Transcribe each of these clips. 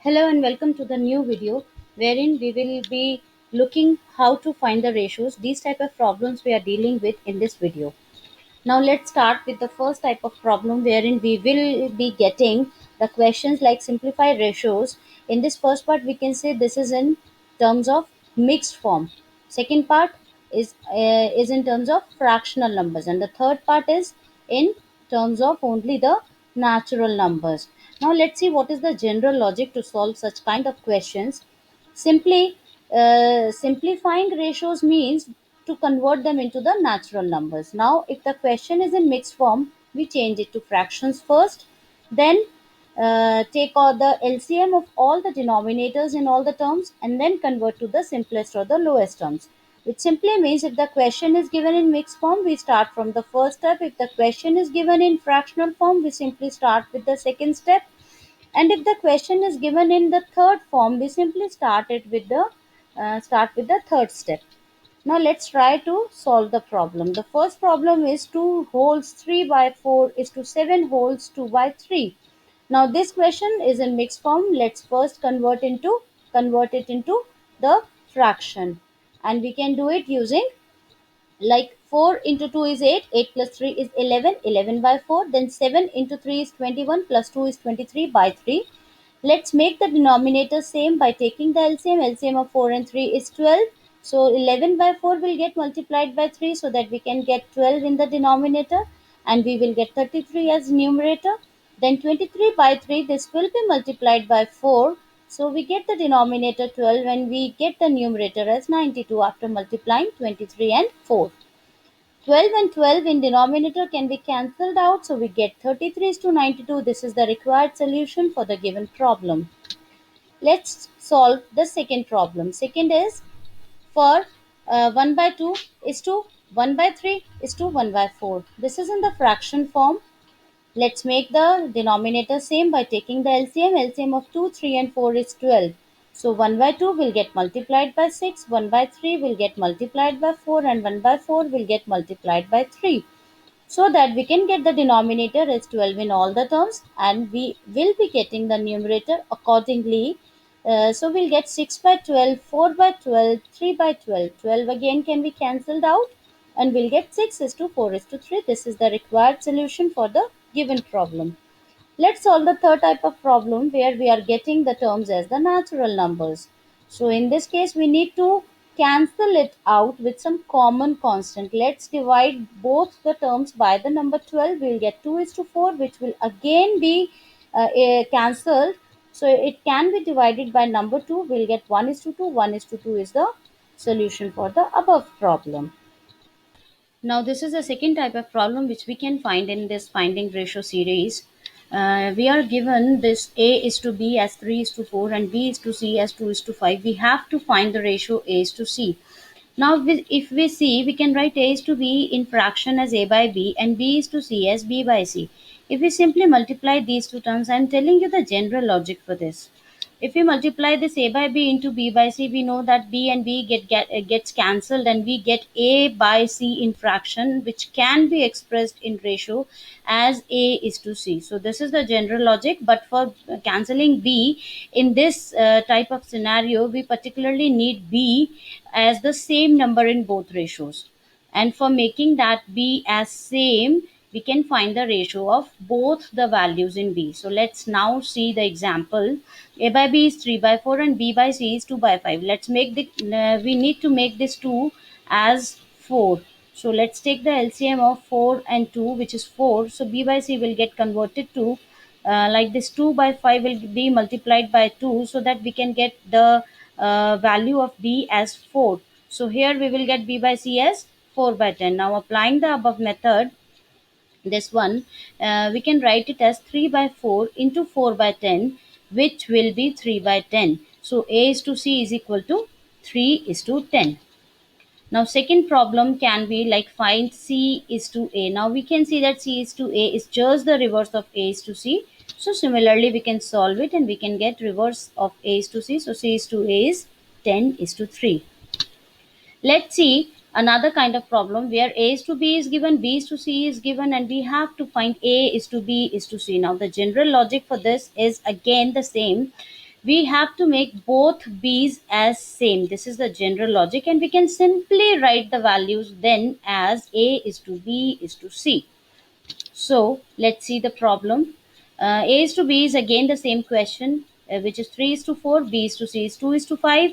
Hello and welcome to the new video wherein we will be looking how to find the ratios. These type of problems we are dealing with in this video. Now let's start with the first type of problem wherein we will be getting the questions like simplify ratios. In this first part we can say this is in terms of mixed form. Second part is in terms of fractional numbers, and the third part is in terms of only the natural numbers. Now let's see what is the general logic to solve such kind of questions. Simply, simplifying ratios means to convert them into the natural numbers. Now, if the question is in mixed form, we change it to fractions first, then take all the LCM of all the denominators in all the terms, and then convert to the simplest or the lowest terms. Which simply means if the question is given in mixed form, we start from the first step. If the question is given in fractional form, we simply start with the second step, and if the question is given in the third form, we simply start with the third step. Now let's try to solve the problem. The first problem is 2 wholes 3 by 4 is to 7 wholes 2 by 3. Now this question is in mixed form. Let's first convert it into the fraction, and we can do it using, like, 4 into 2 is 8, 8 plus 3 is 11, 11 by 4, then 7 into 3 is 21, plus 2 is 23 by 3. Let's make the denominator same by taking the LCM. LCM of 4 and 3 is 12. So 11 by 4 will get multiplied by 3, so that we can get 12 in the denominator, and we will get 33 as numerator. Then 23 by 3, this will be multiplied by 4. So we get the denominator 12, and we get the numerator as 92 after multiplying 23 and 4. 12 and 12 in denominator can be cancelled out, so we get 33 is to 92. This is the required solution for the given problem. Let's solve the second problem. Second is for 1 by 2 is to 1 by 3 is to 1 by 4. This is in the fraction form. Let's make the denominator same by taking the LCM. LCM of 2, 3 and 4 is 12. So 1 by 2 will get multiplied by 6, 1 by 3 will get multiplied by 4, and 1 by 4 will get multiplied by 3. So that we can get the denominator as 12 in all the terms, and we will be getting the numerator accordingly. So we'll get 6 by 12, 4 by 12, 3 by 12. 12 again can be cancelled out, and we'll get 6 is to 4 is to 3. This is the required solution for the given problem. Let's solve the third type of problem where we are getting the terms as the natural numbers. So in this case, we need to cancel it out with some common constant. Let's divide both the terms by the number 12. We'll get 2 is to 4, which will again be cancelled. So it can be divided by number 2. We'll get 1 is to 2. 1 is to 2 is the solution for the above problem. Now, this is the second type of problem which we can find in this finding ratio series. We are given this A is to B as 3 is to 4 and B is to C as 2 is to 5. We have to find the ratio A is to C. Now, if we see, we can write A is to B in fraction as A by B and B is to C as B by C. If we simply multiply these two terms, I am telling you the general logic for this. If we multiply this A by B into B by C, we know that B and B gets cancelled, and we get A by C in fraction, which can be expressed in ratio as A is to C. So this is the general logic. But for cancelling B in this type of scenario, we particularly need B as the same number in both ratios. And for making that B as same, we can find the ratio of both the values in B. So let's now see the example. A by B is 3 by 4 and B by C is 2 by 5. Let's make we need to make this 2 as 4. So let's take the LCM of 4 and 2, which is 4. So B by C will get converted to, like this, 2 by 5 will be multiplied by 2, so that we can get the value of B as 4. So here we will get B by C as 4 by 10. Now applying the above method, this one, we can write it as 3 by 4 into 4 by 10, which will be 3 by 10. So A is to C is equal to 3 is to 10. Now second problem can be like find C is to A. Now we can see that C is to A is just the reverse of A is to C. So similarly we can solve it, and we can get reverse of A is to C. So C is to A is 10 is to 3. Let's see another kind of problem where A is to B is given, B is to C is given, and we have to find A is to B is to C. Now the general logic for this is again the same. we have to make both b's as same. This is the general logic, and we can simply write the values then as a is to b is to c. So let's see the problem. A is to B is again the same question, which is 3 is to 4, B is to C is 2 is to 5,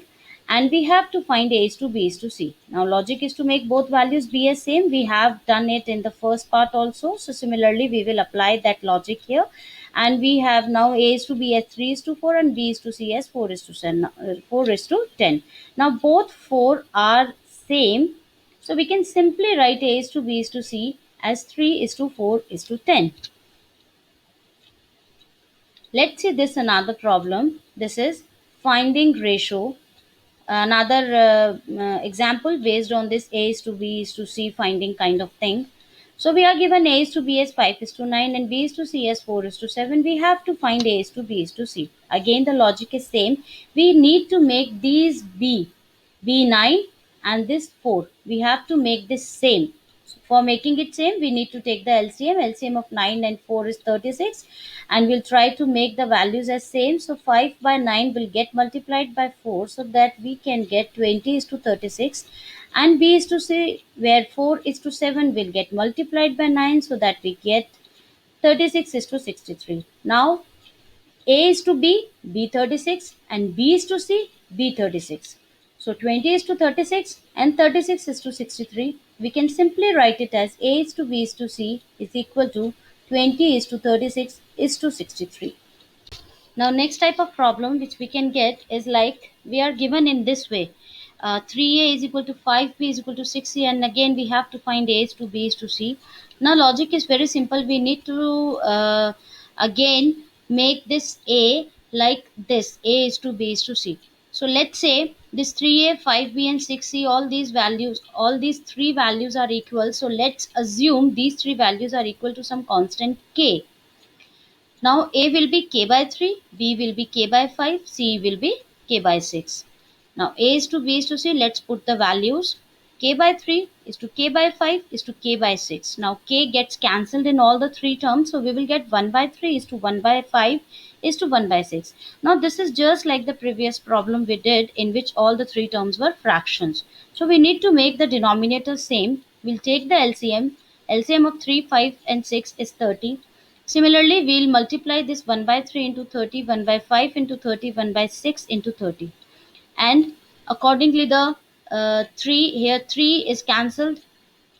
and we have to find A is to B is to C. Now, logic is to make both values be as same. We have done it in the first part also. So, similarly, we will apply that logic here. And we have now A is to B as 3 is to 4 and B is to C as 4 is to 10. 4 is to 10. Now, both 4 are same, so we can simply write A is to B is to C as 3 is to 4 is to 10. Let's see this another problem. This is finding ratio. Another example based on this A is to B is to C finding kind of thing. So we are given A is to B as 5 is to 9 and B is to C as 4 is to 7. We have to find A is to B is to C. Again the logic is same. We need to make these B9 and this 4. We have to make this same. So for making it same, we need to take the LCM. LCM of 9 and 4 is 36, and we'll try to make the values as same. So 5 by 9 will get multiplied by 4, so that we can get 20 is to 36, and B is to C, where 4 is to 7 will get multiplied by 9, so that we get 36 is to 63. Now A is to B, B36, and B is to C, B36. So 20 is to 36 and 36 is to 63. We can simply write it as A is to B is to C is equal to 20 is to 36 is to 63. Now, next type of problem which we can get is like we are given in this way. 3a is equal to 5b is equal to 6c, and again we have to find a is to b is to c. Now, logic is very simple. We need to again make this a like this: a is to b is to c. So let's say this 3a, 5b, and 6c, all these values, all these three values are equal. So let's assume these three values are equal to some constant k. Now A will be k by 3, B will be k by 5, C will be k by 6. Now A is to B is to C, let's put the values. K by 3 is to k by 5 is to k by 6. Now k gets cancelled in all the three terms, so we will get 1 by 3 is to 1 by 5 is to 1 by 6. Now this is just like the previous problem we did, in which all the three terms were fractions. So we need to make the denominator same. We'll take the LCM. LCM of 3, 5 and 6 is 30. Similarly, we'll multiply this 1 by 3 into 30, 1 by 5 into 30, 1 by 6 into 30. And accordingly, the 3 here, 3 is cancelled.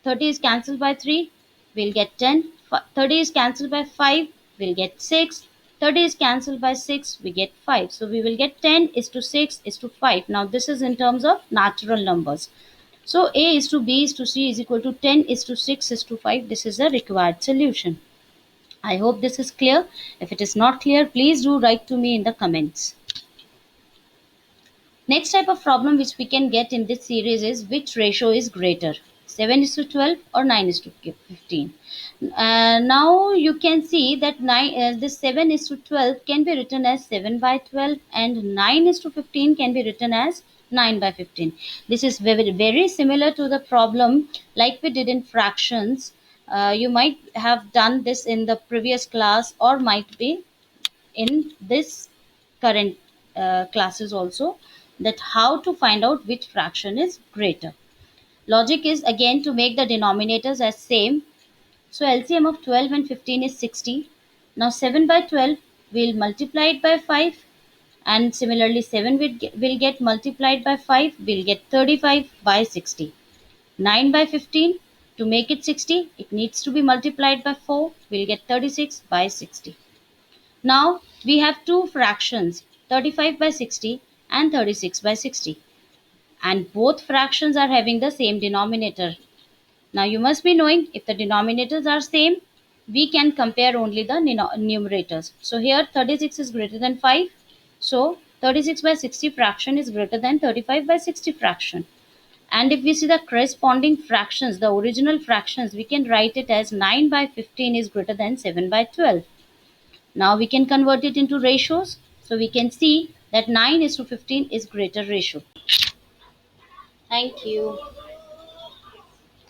30 is cancelled by 3, we'll get 10. 30 is cancelled by 5, we'll get 6. 30 is cancelled by 6, we get 5. So we will get 10 is to 6 is to 5. Now this is in terms of natural numbers. So A is to B is to C is equal to 10 is to 6 is to 5. This is the required solution. I hope this is clear. If it is not clear, please do write to me in the comments. Next type of problem which we can get in this series is which ratio is greater, 7 is to 12 or 9 is to 15. Now you can see that this 7 is to 12 can be written as 7 by 12, and 9 is to 15 can be written as 9 by 15. This is very, very similar to the problem like we did in fractions. You might have done this in the previous class, or might be in this current classes also, that how to find out which fraction is greater. Logic is again to make the denominators as same. So LCM of 12 and 15 is 60. Now 7 by 12 will multiply it by 5, and similarly 7 will get multiplied by 5, will get 35 by 60. 9 by 15, to make it 60, it needs to be multiplied by 4, will get 36 by 60. Now we have two fractions, 35 by 60 and 36 by 60, and both fractions are having the same denominator. Now you must be knowing, if the denominators are same, we can compare only the numerators. So here 36 is greater than 5, so 36 by 60 fraction is greater than 35 by 60 fraction. And if we see the corresponding fractions, the original fractions, we can write it as 9 by 15 is greater than 7 by 12. Now we can convert it into ratios. So we can see that 9 is to 15 is greater ratio. Thank you.